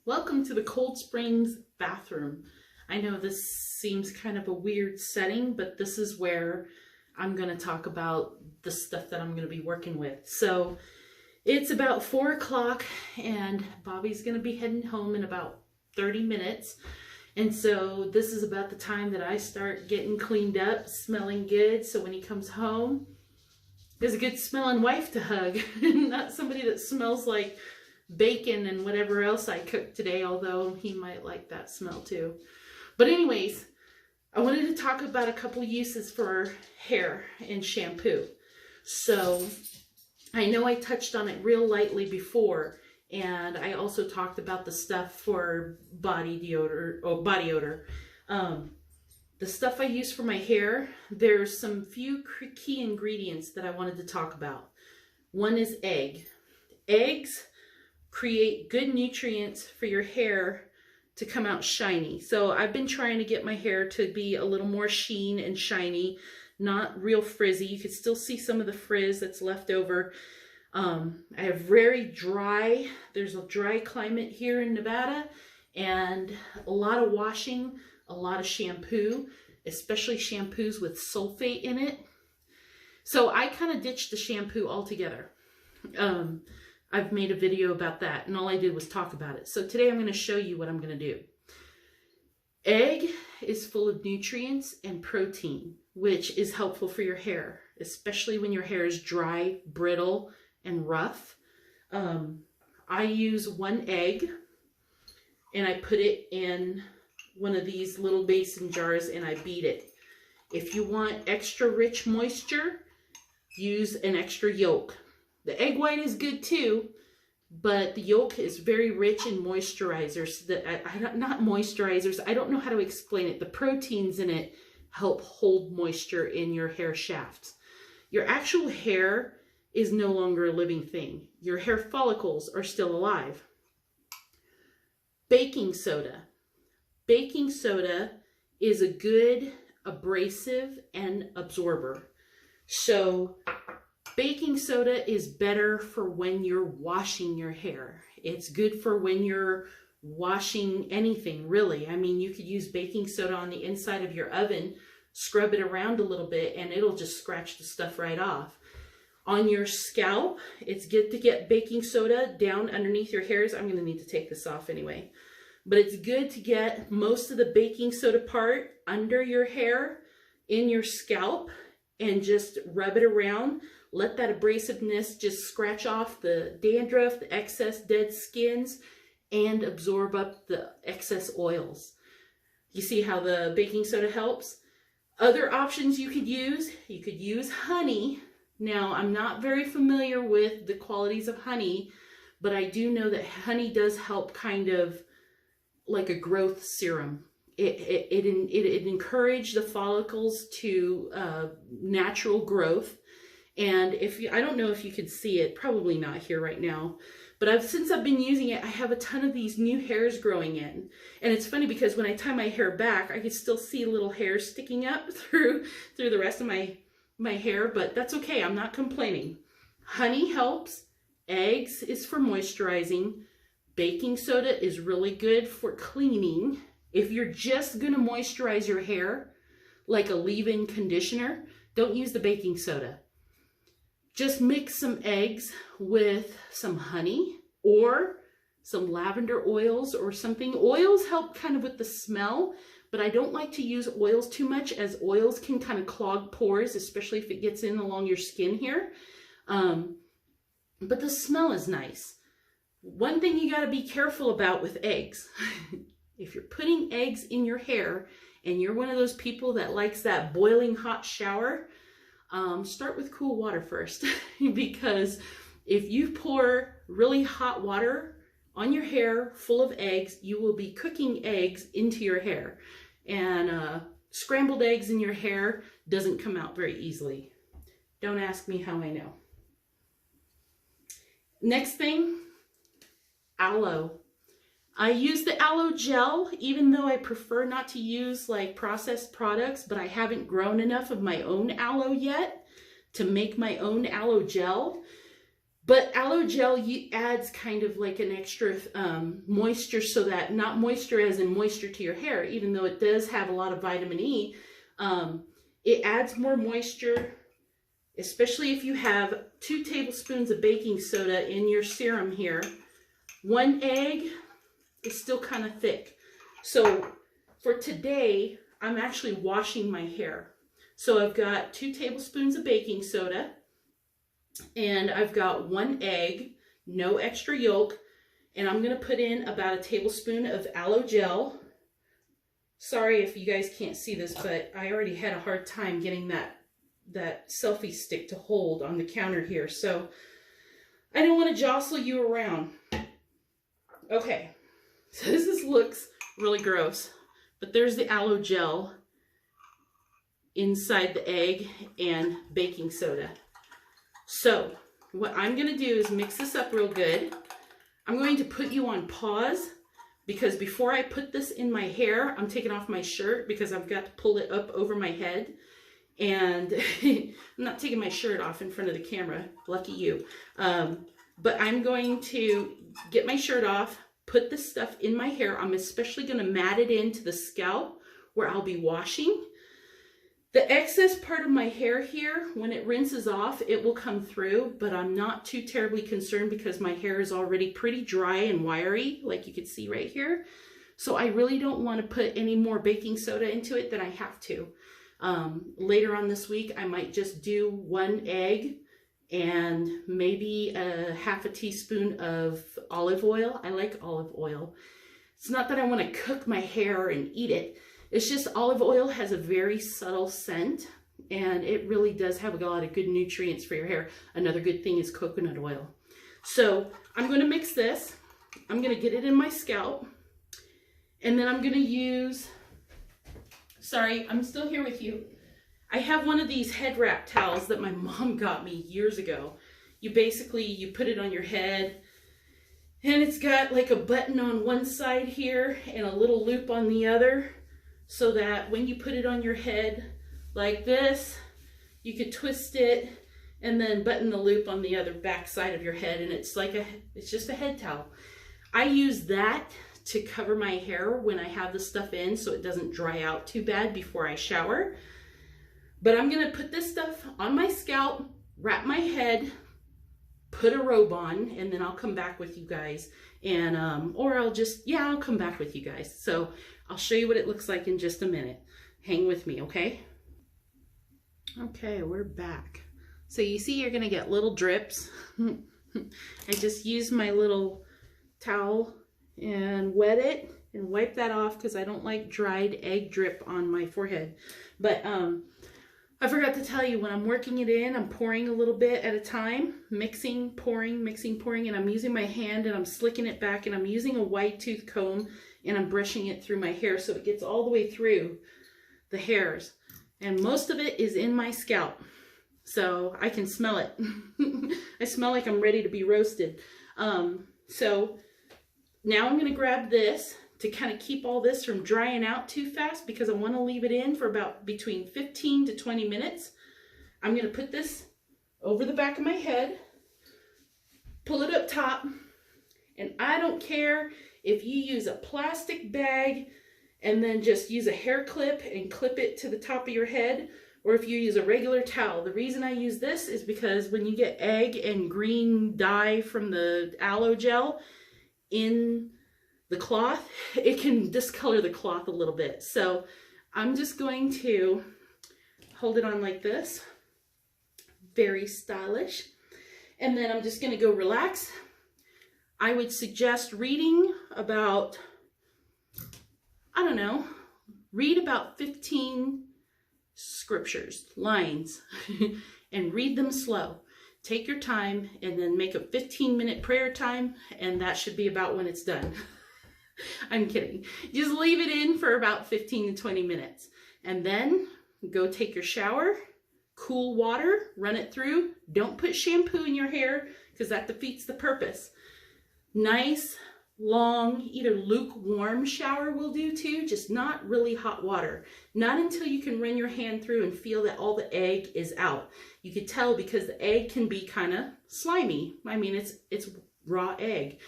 Welcome to the Cold Springs bathroom. I know this seems kind of a weird setting, but this is where I'm going to talk about the stuff that I'm going to be working with. So it's about 4 o'clock and Bobby's going to be heading home in about 30 minutes. And so this is about the time that I start getting cleaned up, smelling good. So when he comes home, there's a good smelling wife to hug, not somebody that smells like bacon and whatever else I cooked today, although he might like that smell too. But anyways, I wanted to talk about a couple uses for hair and shampoo. So I know I touched on it real lightly before, and I also talked about the stuff for body deodorant or body odor. The stuff I use for my hair, there's some few key ingredients that I wanted to talk about. One is egg. Eggs create good nutrients for your hair to come out shiny. So I've been trying to get my hair to be a little more sheen and shiny, not real frizzy. You can still see some of the frizz that's left over. I have very dry, there's a dry climate here in Nevada, and a lot of washing, a lot of shampoo, especially shampoos with sulfate in it. So I kind of ditched the shampoo altogether. I've made a video about that, and all I did was talk about it. So today I'm going to show you what I'm going to do. Egg is full of nutrients and protein, which is helpful for your hair, especially when your hair is dry, brittle, and rough. I use one egg, and I put it in one of these little mason jars, and I beat it. If you want extra rich moisture, use an extra yolk. The egg white is good too, but the yolk is very rich in moisturizers. Not moisturizers, I don't know how to explain it. The proteins in it help hold moisture in your hair shafts. Your actual hair is no longer a living thing. Your hair follicles are still alive. Baking soda. Baking soda is a good abrasive and absorber. So baking soda is better for when you're washing your hair. It's good for when you're washing anything, really. I mean, you could use baking soda on the inside of your oven, scrub it around a little bit, and it'll just scratch the stuff right off. On your scalp, it's good to get baking soda down underneath your hairs. I'm going to need to take this off anyway. But it's good to get most of the baking soda part under your hair, in your scalp, and just rub it around. Let that abrasiveness just scratch off the dandruff, the excess dead skins, and absorb up the excess oils. You see how the baking soda helps? Other options you could use honey. Now, I'm not very familiar with the qualities of honey, but I do know that honey does help kind of like a growth serum. It encouraged the follicles to natural growth. And I don't know if you can see it, probably not here right now, but since I've been using it, I have a ton of these new hairs growing in. And it's funny because when I tie my hair back, I can still see little hairs sticking up through the rest of my hair, but that's okay. I'm not complaining. Honey helps. Eggs is for moisturizing. Baking soda is really good for cleaning. If you're just going to moisturize your hair like a leave-in conditioner, don't use the baking soda. Just mix some eggs with some honey or some lavender oils or something. Oils help kind of with the smell, but I don't like to use oils too much, as oils can kind of clog pores, especially if it gets in along your skin here. But the smell is nice. One thing you got to be careful about with eggs, if you're putting eggs in your hair and you're one of those people that likes that boiling hot shower, start with cool water first. Because if you pour really hot water on your hair full of eggs, you will be cooking eggs into your hair. And scrambled eggs in your hair doesn't come out very easily. Don't ask me how I know. Next thing, aloe. I use the aloe gel, even though I prefer not to use like processed products, but I haven't grown enough of my own aloe yet to make my own aloe gel. But aloe gel adds kind of like an extra moisture, so that, not moisture as in moisture to your hair, even though it does have a lot of vitamin E, it adds more moisture, especially if you have 2 tablespoons of baking soda in your serum here. 1 egg is still kind of thick. So for today, I'm actually washing my hair. So I've got 2 tablespoons of baking soda, and I've got 1 egg, no extra yolk, and I'm going to put in about a tablespoon of aloe gel. Sorry if you guys can't see this, but I already had a hard time getting that selfie stick to hold on the counter here, so I don't want to jostle you around. Okay, so this looks really gross, but there's the aloe gel inside the egg and baking soda. So what I'm going to do is mix this up real good. I'm going to put you on pause, because before I put this in my hair, I'm taking off my shirt because I've got to pull it up over my head. And I'm not taking my shirt off in front of the camera, lucky you. But I'm going to get my shirt off, put this stuff in my hair. I'm especially going to mat it into the scalp where I'll be washing. The excess part of my hair here, when it rinses off, it will come through, but I'm not too terribly concerned because my hair is already pretty dry and wiry, like you can see right here. So I really don't want to put any more baking soda into it than I have to. Later on this week, I might just do 1 egg and maybe a half a teaspoon of olive oil. I like olive oil. It's not that I want to cook my hair and eat it. It's just olive oil has a very subtle scent, and it really does have a lot of good nutrients for your hair. Another good thing is coconut oil. So I'm going to mix this. I'm going to get it in my scalp, and then I'm going to use, sorry, I'm still here with you. I have one of these head wrap towels that my mom got me years ago. You put it on your head, and it's got like a button on one side here and a little loop on the other, so that when you put it on your head like this, you could twist it and then button the loop on the other back side of your head, and it's just a head towel. I use that to cover my hair when I have the stuff in, so it doesn't dry out too bad before I shower. But I'm gonna put this stuff on my scalp, wrap my head, put a robe on, and then I'll come back with you guys. And, I'll come back with you guys. So I'll show you what it looks like in just a minute. Hang with me, okay? Okay, we're back. So you see you're gonna get little drips. I just used my little towel and wet it and wipe that off because I don't like dried egg drip on my forehead. But I forgot to tell you, when I'm working it in, I'm pouring a little bit at a time, mixing, pouring, and I'm using my hand and I'm slicking it back, and I'm using a wide tooth comb and I'm brushing it through my hair so it gets all the way through the hairs. And most of it is in my scalp, so I can smell it. I smell like I'm ready to be roasted. So now I'm going to grab this to kind of keep all this from drying out too fast, because I want to leave it in for about between 15 to 20 minutes. I'm going to put this over the back of my head, pull it up top, and I don't care if you use a plastic bag and then just use a hair clip and clip it to the top of your head, or if you use a regular towel. The reason I use this is because when you get egg and green dye from the aloe gel in the cloth, it can discolor the cloth a little bit. So I'm just going to hold it on like this, very stylish, and then I'm just going to go relax. I would suggest reading about, I don't know, read about 15 scriptures, lines, and read them slow. Take your time and then make a 15-minute prayer time, and that should be about when it's done. I'm kidding. Just leave it in for about 15 to 20 minutes. And then go take your shower, cool water, run it through. Don't put shampoo in your hair because that defeats the purpose. Nice, long, either lukewarm shower will do too, just not really hot water. Not until you can run your hand through and feel that all the egg is out. You could tell because the egg can be kind of slimy. I mean, it's raw egg.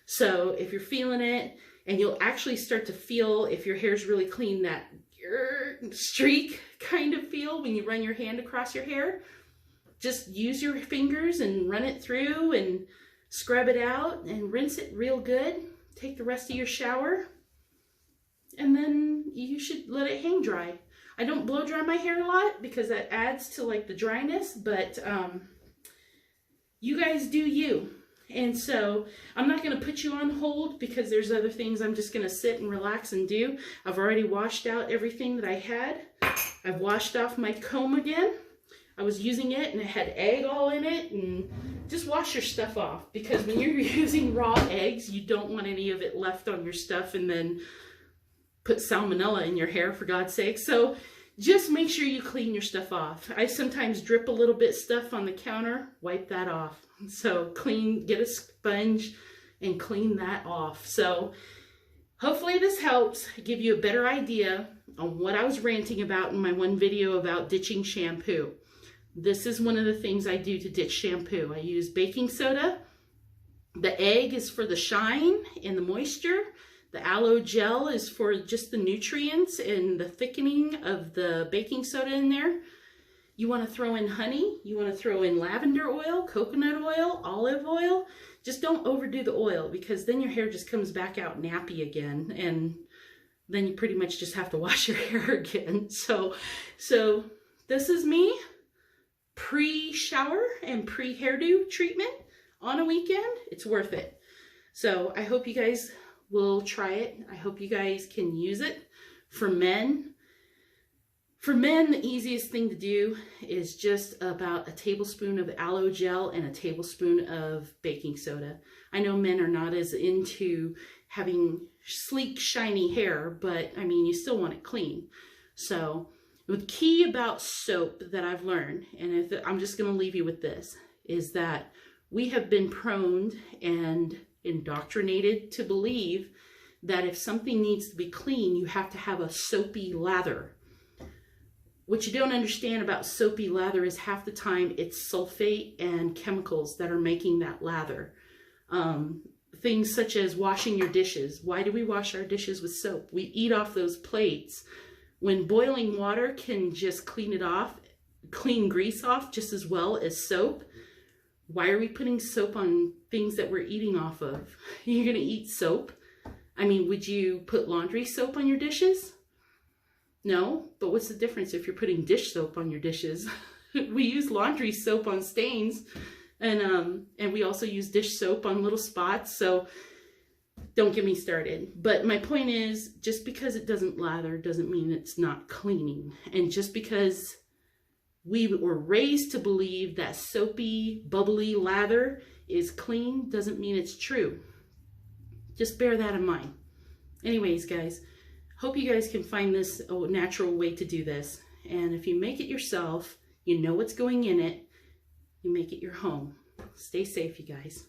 So if you're feeling it, and you'll actually start to feel, if your hair's really clean, that streak kind of feel when you run your hand across your hair. Just use your fingers and run it through and scrub it out and rinse it real good. Take the rest of your shower, and then you should let it hang dry. I don't blow dry my hair a lot because that adds to like the dryness, but you guys do you. And so I'm not going to put you on hold because there's other things I'm just going to sit and relax and do. I've already washed out everything that I had. I've washed off my comb again. I was using it and it had egg all in it, and just wash your stuff off, because when you're using raw eggs, you don't want any of it left on your stuff and then put salmonella in your hair, for God's sake. So just make sure you clean your stuff off. I sometimes drip a little bit stuff on the counter, wipe that off. So clean, get a sponge and clean that off. So hopefully this helps give you a better idea on what I was ranting about in my one video about ditching shampoo. This is one of the things I do to ditch shampoo. I use baking soda. The egg is for the shine and the moisture. The aloe gel is for just the nutrients and the thickening of the baking soda in there. You want to throw in honey. You want to throw in lavender oil, coconut oil, olive oil. Just don't overdo the oil, because then your hair just comes back out nappy again, and then you pretty much just have to wash your hair again. So this is me pre-shower and pre-hairdo treatment on a weekend. It's worth it. So I hope you guys will try it. I hope you guys can use it. For men, the easiest thing to do is just about a tablespoon of aloe gel and a tablespoon of baking soda. I know men are not as into having sleek, shiny hair, but I mean, you still want it clean. So the key about soap that I've learned, and I'm just going to leave you with this, is that we have been prone and indoctrinated to believe that if something needs to be clean, you have to have a soapy lather. What you don't understand about soapy lather is half the time it's sulfate and chemicals that are making that lather. Things such as washing your dishes. Why do we wash our dishes with soap? We eat off those plates. When boiling water can just clean it off, clean grease off just as well as soap, why are we putting soap on things that we're eating off of? You're going to eat soap? I mean, would you put laundry soap on your dishes? No, but what's the difference if you're putting dish soap on your dishes? We use laundry soap on stains, and we also use dish soap on little spots, so don't get me started. But my point is, just because it doesn't lather doesn't mean it's not cleaning. And just because we were raised to believe that soapy, bubbly lather is clean doesn't mean it's true. Just bear that in mind. Anyways, guys, hope you guys can find this a natural way to do this. And if you make it yourself, you know what's going in it, you make it your home. Stay safe, you guys.